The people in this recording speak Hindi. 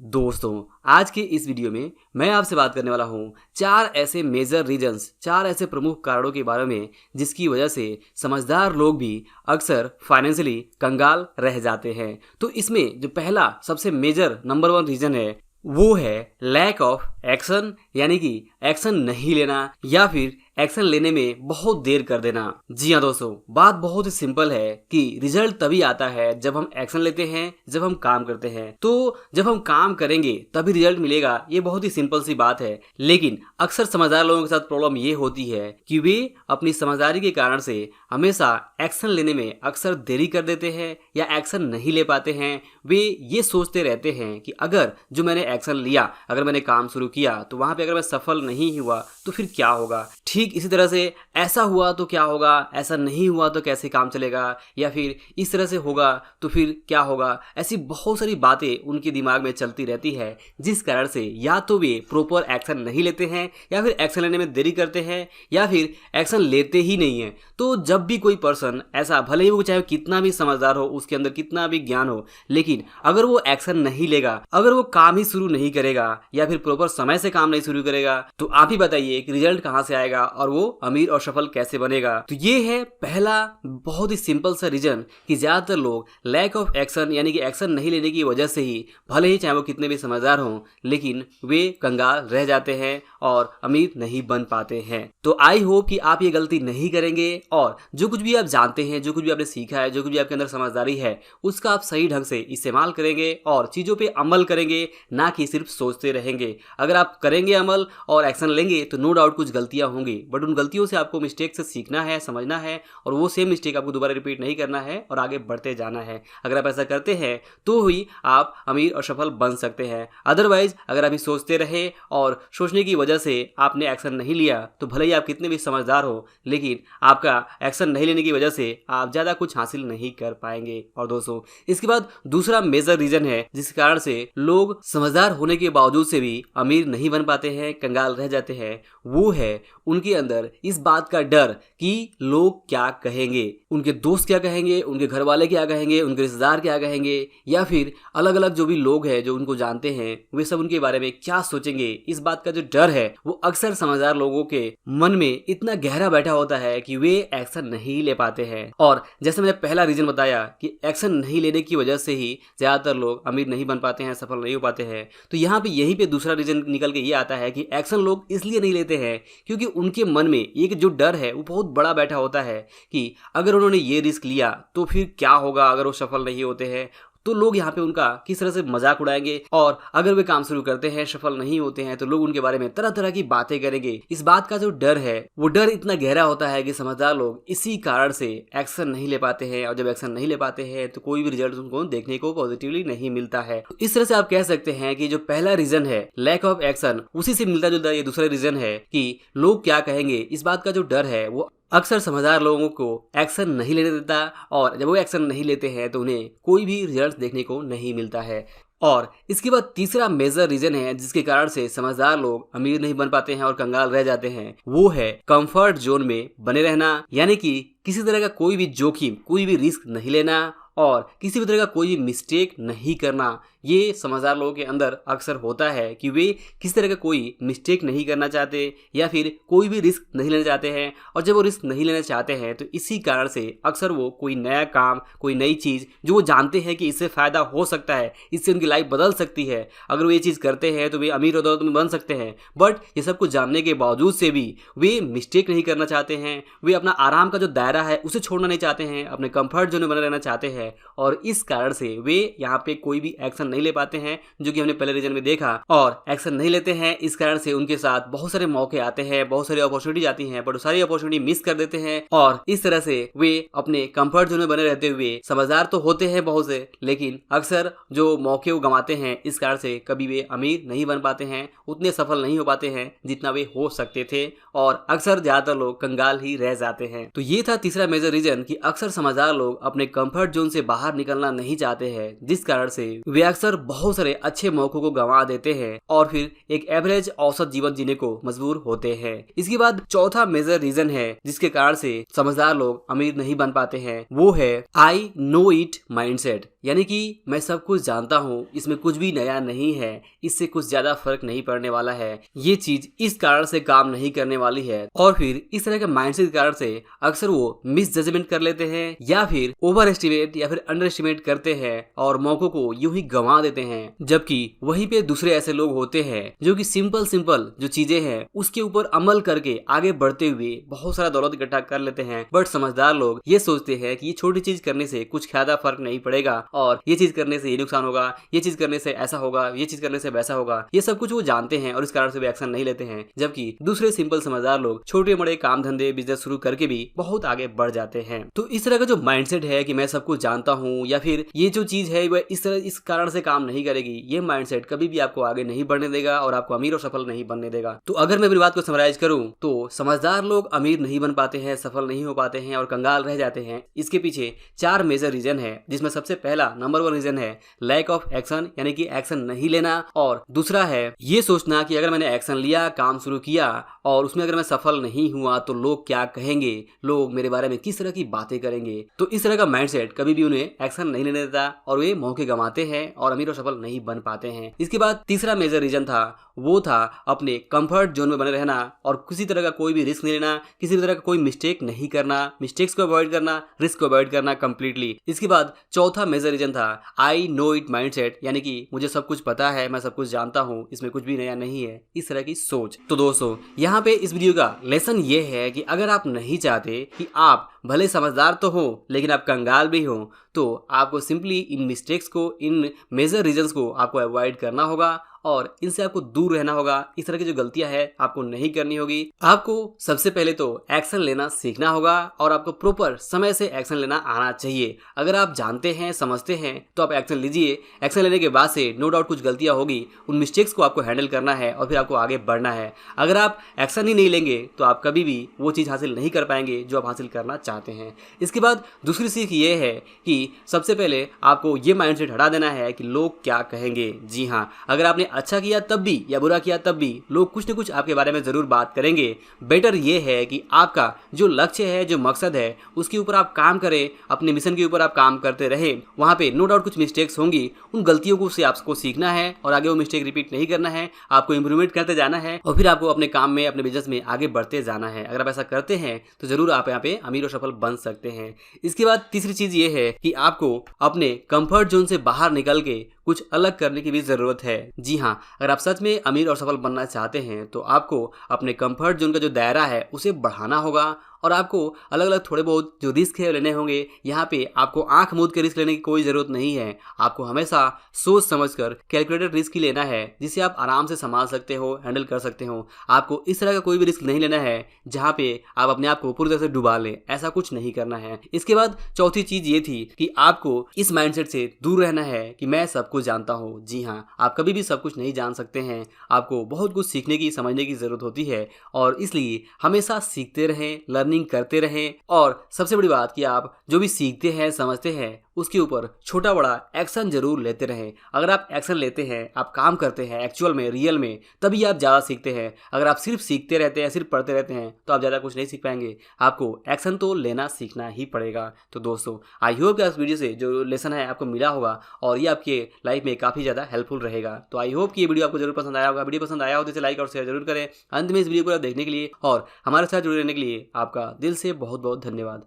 दोस्तों, आज के इस वीडियो में मैं आपसे बात करने वाला हूँ 4 ऐसे मेजर रीजंस, 4 ऐसे प्रमुख कारणों के बारे में जिसकी वजह से समझदार लोग भी अक्सर फाइनेंशियली कंगाल रह जाते हैं। तो इसमें जो पहला सबसे मेजर नंबर 1 रीजन है वो है लैक ऑफ एक्शन, यानी कि एक्शन नहीं लेना या फिर एक्शन लेने में बहुत देर कर देना। जी हाँ दोस्तों, बात बहुत ही सिंपल है कि रिजल्ट तभी आता है जब हम एक्शन लेते हैं, जब हम काम करते हैं। तो जब हम काम करेंगे तभी रिजल्ट मिलेगा, ये बहुत ही सिंपल सी बात है। लेकिन अक्सर समझदार लोगों के साथ प्रॉब्लम ये होती है कि वे अपनी समझदारी के कारण से हमेशा एक्शन लेने में अक्सर देरी कर देते हैं या एक्शन नहीं ले पाते हैं। वे ये सोचते रहते हैं कि अगर जो मैंने एक्शन लिया, अगर मैंने काम शुरू किया तो वहां पे अगर मैं सफल नहीं हुआ तो फिर क्या होगा। ठीक इसी तरह से ऐसा हुआ तो क्या होगा, ऐसा नहीं हुआ तो कैसे काम चलेगा, या फिर इस तरह से होगा तो फिर क्या होगा। ऐसी बहुत सारी बातें उनके दिमाग में चलती रहती है, जिस कारण से या तो वे प्रॉपर एक्शन नहीं लेते हैं या फिर एक्शन लेने में देरी करते हैं या फिर एक्शन लेते ही नहीं है। तो जब भी कोई पर्सन ऐसा, भले ही वो चाहे कितना भी समझदार हो, उसके अंदर कितना भी ज्ञान हो, लेकिन अगर वो एक्शन नहीं लेगा, अगर वो काम ही शुरू नहीं करेगा या फिर प्रॉपर समय से काम नहीं शुरू करेगा, तो आप ही बताइए कि रिजल्ट कहां से आएगा और वो अमीर और सफल कैसे बनेगा। तो ये है पहला बहुत ही सिंपल सा रीजन कि ज्यादातर लोग लैक ऑफ एक्शन, यानी कि एक्शन नहीं लेने की वजह से ही, भले ही चाहे वो कितने भी समझदार हों, लेकिन वे कंगाल रह जाते हैं और अमीर नहीं बन पाते हैं। तो आई होप कि आप ये गलती नहीं करेंगे और जो कुछ भी आप जानते हैं, जो कुछ भी आपने सीखा है, जो कुछ भी आपके अंदर समझदारी है, उसका आप सही ढंग से इस्तेमाल करेंगे और चीजों पे अमल करेंगे, ना कि सिर्फ सोचते रहेंगे। अगर आप करेंगे अमल और एक्शन लेंगे तो नो डाउट कुछ गलतियां होंगी, बट उन गलतियों से आपको मिस्टेक से सीखना है, समझना है और वो सेम मिस्टेक आपको दोबारा रिपीट नहीं करना है और आगे बढ़ते जाना है। अगर आप ऐसा करते हैं तो ही आप अमीर और सफल बन सकते हैं। अदरवाइज अगर अभी सोचते रहे और सोचने की वजह से आपने एक्शन नहीं लिया, तो भले ही आप कितने भी समझदार हो, लेकिन आपका एक्शन नहीं लेने की वजह से आप ज़्यादा कुछ हासिल नहीं कर पाएंगे। और दोस्तों, इसके बाद दूसरा मेजर रीजन है जिस कारण से लोग समझदार होने के बावजूद से भी अमीर नहीं बन पाते हैं, कंगाल रह जाते हैं, वो है उनके अंदर इस बात का डर कि लोग क्या कहेंगे, उनके दोस्त क्या कहेंगे, उनके घर वाले क्या कहेंगे, उनके रिश्तेदार क्या कहेंगे, या फिर अलग अलग जो भी लोग हैं जो उनको जानते हैं, वे सब उनके बारे में क्या सोचेंगे। इस बात का जो डर है वो अक्सर समझदार लोगों के मन में इतना गहरा बैठा होता है कि वे एक्शन नहीं ले पाते हैं। और जैसे मैंने पहला रीजन बताया कि एक्शन नहीं लेने की वजह से ही ज्यादातर लोग अमीर नहीं बन पाते हैं, सफल नहीं हो पाते हैं, तो यहाँ पे यहीं पे दूसरा रीजन निकल के ये आता है कि एक्शन लोग इसलिए नहीं लेते हैं क्योंकि उनके मन में एक जो डर है वो बहुत बड़ा बैठा होता है कि अगर उन्होंने ये रिस्क लिया तो फिर क्या होगा अगर वो सफल नहीं होते हैं। तो लोग यहाँ पे उनका किस तरह से मजाक उड़ाएंगे और अगर वे काम शुरू करते हैं, सफल नहीं होते हैं, तो लोग उनके बारे में तरह तरह की बातें करेंगे। इस बात का जो डर है वो डर इतना गहरा होता है कि समझदार लोग इसी कारण से एक्शन नहीं ले पाते हैं, और जब एक्शन नहीं ले पाते हैं तो कोई भी रिजल्ट उनको देखने को पॉजिटिवली नहीं मिलता है। तो इस तरह से आप कह सकते हैं कि जो पहला रीजन है लैक ऑफ एक्शन, उसी से मिलता जुलता ये दूसरा रीजन है कि लोग क्या कहेंगे। इस बात का जो डर है वो अक्सर समझदार लोगों को एक्शन नहीं लेने देता, और जब वो एक्शन नहीं लेते हैं तो उन्हें कोई भी रिजल्ट देखने को नहीं मिलता है। और इसके बाद तीसरा मेजर रीजन है जिसके कारण से समझदार लोग अमीर नहीं बन पाते हैं और कंगाल रह जाते हैं, वो है कंफर्ट जोन में बने रहना, यानी कि किसी तरह का कोई भी जोखिम, कोई भी रिस्क नहीं लेना और किसी भी तरह का कोई भी मिस्टेक नहीं करना। ये समझदार लोगों के अंदर अक्सर होता है कि वे किसी तरह का कोई मिस्टेक नहीं करना चाहते या फिर कोई भी रिस्क नहीं लेना चाहते हैं, और जब वो रिस्क नहीं लेना चाहते हैं तो इसी कारण से अक्सर वो कोई नया काम, कोई नई चीज़ जो वो जानते हैं कि इससे फ़ायदा हो सकता है, इससे उनकी लाइफ बदल सकती है, अगर वो ये चीज़ करते हैं तो वे अमीर और दौलत में बन सकते हैं, बट ये सब कुछ जानने के बावजूद से भी वे मिस्टेक नहीं करना चाहते हैं। वे अपना आराम का जो दायरा है उसे छोड़ना नहीं चाहते हैं, अपने कंफर्ट जोन में बने रहना चाहते हैं, और इस कारण से वे यहाँ पे कोई भी एक्शन नहीं ले पाते हैं, जो कि हमने पहले रीजन में देखा। और एक्शन नहीं लेते हैं, इस कारण से उनके साथ बहुत सारे मौके आते हैं, बहुत सारी अपॉर्चुनिटी आती हैं, बट सारी अपॉर्चुनिटी मिस कर देते हैं, और इस तरह से वे अपने कंफर्ट जोन में बने रहते हुए समझदार तो होते हैं बहुत से, लेकिन अक्सर जो मौके वो गंवाते हैं, इस कारण से कभी वे अमीर नहीं बन पाते हैं, उतने सफल नहीं हो पाते हैं जितना वे हो सकते थे, और अक्सर ज्यादातर लोग कंगाल ही रह जाते हैं। तो ये था तीसरा मेजर रीजन कि अक्सर समझदार लोग अपने कंफर्ट जोन से बाहर निकलना नहीं चाहते हैं, जिस कारण से वे अक्सर बहुत सारे अच्छे मौकों को गंवा देते हैं और फिर एक एवरेज औसत जीवन जीने को मजबूर होते हैं। इसके बाद चौथा मेजर रीजन है जिसके कारण से समझदार लोग अमीर नहीं बन पाते हैं, वो है आई नो इट माइंडसेट, यानी कि मैं सब कुछ जानता हूँ, इसमें कुछ भी नया नहीं है, इससे कुछ ज्यादा फर्क नहीं पड़ने वाला है, ये चीज इस कारण से काम नहीं करने वाली है। और फिर इस तरह के माइंडसेट के कारण से अक्सर वो मिस जजमेंट कर लेते हैं या फिर ओवर एस्टिमेट या फिर अंडर एस्टिमेट करते हैं और मौकों को यूं ही गंवा देते हैं। जबकि वहीं पे दूसरे ऐसे लोग होते हैं जो कि सिंपल जो चीजें हैं उसके ऊपर अमल करके आगे बढ़ते हुए बहुत सारा दौलत इकट्ठा कर लेते हैं। बट समझदार लोग ये सोचते हैं कि ये छोटी चीज करने से कुछ ज्यादा फर्क नहीं पड़ेगा और ये चीज करने से ये नुकसान होगा, ये चीज करने से ऐसा होगा, ये चीज करने से वैसा होगा, ये सब कुछ वो जानते हैं और इस कारण से वे एक्शन नहीं लेते हैं। जबकि दूसरे सिंपल समझदार लोग छोटे बड़े काम धंधे बिजनेस शुरू करके भी बहुत आगे बढ़ जाते हैं। तो इस तरह का जो माइंडसेट है कि मैं सब कुछ जानता हूँ या फिर ये जो चीज है वह इस कारण से काम नहीं करेगी, ये माइंडसेट कभी भी आपको आगे नहीं बढ़ने देगा और आपको अमीर और सफल नहीं बनने देगा। तो अगर मैं अपनी बात को समराइज करूं तो समझदार लोग अमीर नहीं बन पाते हैं, सफल नहीं हो पाते हैं और कंगाल रह जाते हैं। इसके पीछे 4 मेजर रीजन है, जिसमें सबसे पहला नंबर 1 रीजन है लैक ऑफ एक्शन, यानी कि एक्शन नहीं लेना। और दूसरा है ये सोचना कि अगर मैंने एक्शन लिया, काम शुरू किया और उसमें अगर मैं सफल नहीं हुआ तो लोग क्या कहेंगे, लोग मेरे बारे में किस तरह की बातें करेंगे। तो इस तरह का माइंडसेट कभी भी उन्हें एक्शन नहीं लेने देता और वे मौके गंवाते हैं और अमीर और सफल नहीं बन पाते हैं। इसके बाद तीसरा मेजर रीजन था वो था अपने कंफर्ट जोन में बने रहना और किसी तरह का कोई भी रिस्क नहीं लेना, किसी तरह का कोई मिस्टेक नहीं करना, मिस्टेक्स को अवॉइड करना, रिस्क को अवॉइड करना कंप्लीटली। इसके बाद चौथा मेजर रीजन था आई नो इट माइंडसेट, यानी कि मुझे सब कुछ पता है, मैं सब कुछ जानता हूँ, इसमें कुछ भी नया नहीं है, इस तरह की सोच। तो दोस्तों यहाँ पे इस वीडियो का लेसन ये है कि अगर आप नहीं चाहते कि आप भले समझदार तो हो लेकिन आप कंगाल भी हो, तो आपको सिंपली इन मिस्टेक्स को, इन मेजर रीजंस को आपको अवॉइड करना होगा और इनसे आपको दूर रहना होगा। इस तरह की जो गलतियां है आपको नहीं करनी होगी। आपको सबसे पहले तो एक्शन लेना सीखना होगा और आपको प्रॉपर समय से एक्शन लेना आना चाहिए। अगर आप जानते हैं, समझते हैं तो आप एक्शन लीजिए। एक्शन लेने के बाद से नो डाउट कुछ गलतियां होगी, उन मिस्टेक्स को आपको हैंडल करना है और फिर आपको आगे बढ़ना है। अगर आप एक्शन ही नहीं लेंगे तो आप कभी भी वो चीज़ हासिल नहीं कर पाएंगे जो आप हासिल करना चाहते हैं। इसके बाद दूसरी सीख ये है कि सबसे पहले आपको ये माइंडसेट हटा देना है कि लोग क्या कहेंगे। जी हाँ, अगर आपने अच्छा किया तब भी या बुरा किया तब भी लोग कुछ न कुछ आपके बारे में जरूर बात करेंगे। बेटर ये है कि आपका जो लक्ष्य है, जो मकसद है, उसके ऊपर आप काम करें, अपने मिशन के ऊपर आप काम करते रहे। वहाँ पे नो डाउट कुछ मिस्टेक्स होंगी, उन गलतियों को से आपको सीखना है और आगे वो मिस्टेक रिपीट नहीं करना है। आपको इंप्रूवमेंट करते जाना है और फिर आपको अपने काम में, अपने बिजनेस में आगे बढ़ते जाना है। अगर आप ऐसा करते हैं तो जरूर आप यहाँ पे अमीर और सफल बन सकते हैं। इसके बाद तीसरी चीज ये है कि आपको अपने कंफर्ट जोन से बाहर निकल के कुछ अलग करने की भी जरूरत है। जी हाँ, अगर आप सच में अमीर और सफल बनना चाहते हैं तो आपको अपने कंफर्ट जोन का जो दायरा है उसे बढ़ाना होगा और आपको अलग अलग थोड़े बहुत जो रिस्क है लेने होंगे। यहाँ पे आपको आंख मूंद के रिस्क लेने की कोई ज़रूरत नहीं है। आपको हमेशा सोच समझकर कैलकुलेटेड रिस्क ही लेना है जिसे आप आराम से संभाल सकते हो, हैंडल कर सकते हो। आपको इस तरह का कोई भी रिस्क नहीं लेना है जहाँ पे आप अपने आप को पूरी तरह से डुबा लें, ऐसा कुछ नहीं करना है। इसके बाद चौथी चीज़ ये थी कि आपको इस माइंडसेट से दूर रहना है कि मैं सब कुछ जानता हूँ। जी हाँ, आप कभी भी सब कुछ नहीं जान सकते हैं। आपको बहुत कुछ सीखने की, समझने की ज़रूरत होती है और इसलिए हमेशा सीखते रहें, लर्निंग करते रहें। और सबसे बड़ी बात कि आप जो भी सीखते हैं, समझते हैं, उसके ऊपर छोटा बड़ा एक्शन जरूर लेते रहें। अगर आप एक्शन लेते हैं, आप काम करते हैं एक्चुअल में, रियल में, तभी आप ज़्यादा सीखते हैं। अगर आप सिर्फ सीखते रहते हैं, सिर्फ पढ़ते रहते हैं तो आप ज़्यादा कुछ नहीं सीख पाएंगे। आपको एक्शन तो लेना सीखना ही पड़ेगा। तो दोस्तों, आई होप कि इस वीडियो से जो लेसन है आपको मिला होगा और ये आपके लाइफ में काफ़ी ज़्यादा हेल्पफुल रहेगा। तो आई होप कि ये वीडियो आपको जरूर पसंद आया होगा। वीडियो पसंद आया हो तो इसे लाइक और शेयर जरूर करें। अंत में इस वीडियो को देखने के लिए और हमारे साथ जुड़े रहने के लिए आपका दिल से बहुत बहुत धन्यवाद।